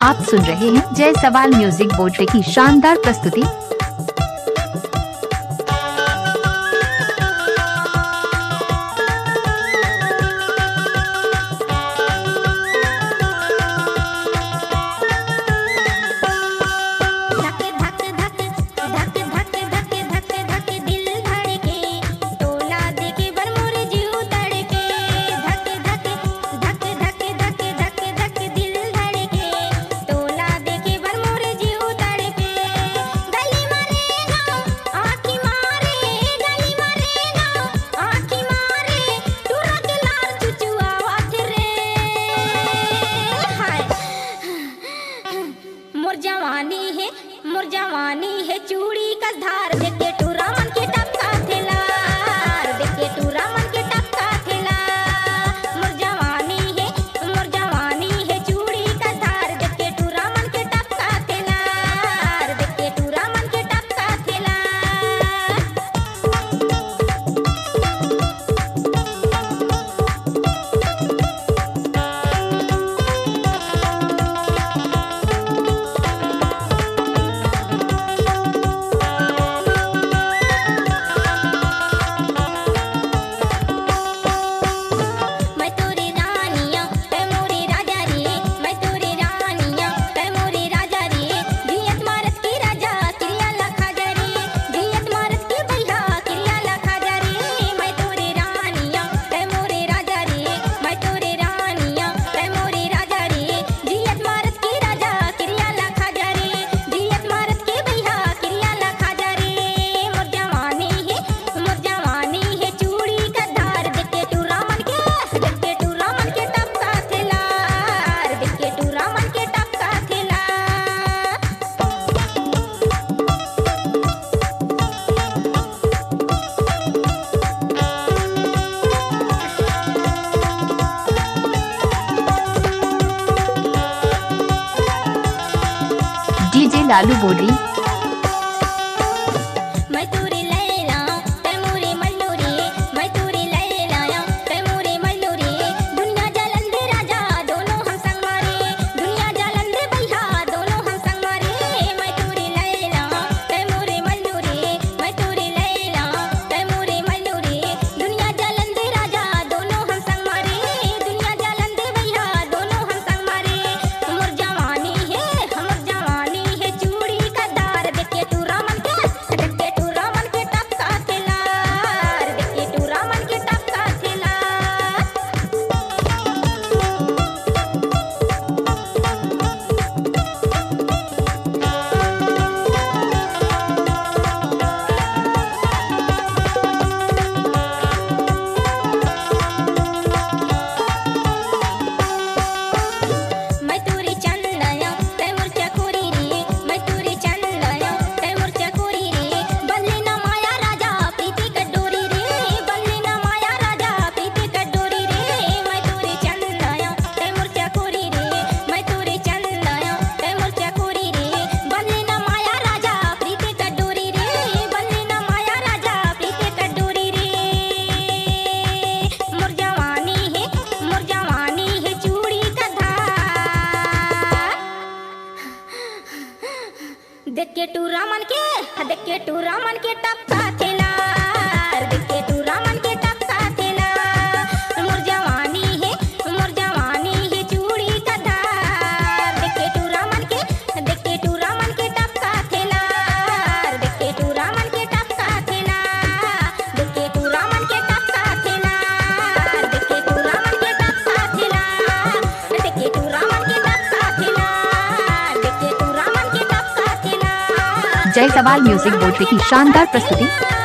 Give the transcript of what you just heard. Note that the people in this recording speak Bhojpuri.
आप सुन रहे हैं जय सवाल म्यूजिक बोर्ड की शानदार प्रस्तुति। मोर जवानी है चूड़ी का धार देखे टूरा मन के टपका थेलार देखे टूरा मन के टपका थेला। मोर जवानी है चूड़ी का धार देखे टूरा मन के टपका थेलार देखे टूरा मन के टपका थेला। डीजे लालू बोली। देखे टूरा मन के टपका थेलार देखे टूरा मन के टपका थेला। मोर जवानी है चूड़ी का धार देखे टूरा मन के टपका थेलार देखे टूरा मन के टपका थेला देखे टूरा मन के टपका थेलार देखे टूरा मन के टपका थेला देखे टूरा मन के टपका थेलार देखे टूरा मन के टपका थेला। जय सवाल म्यूजिक बोर्ड की शानदार प्रस्तुति।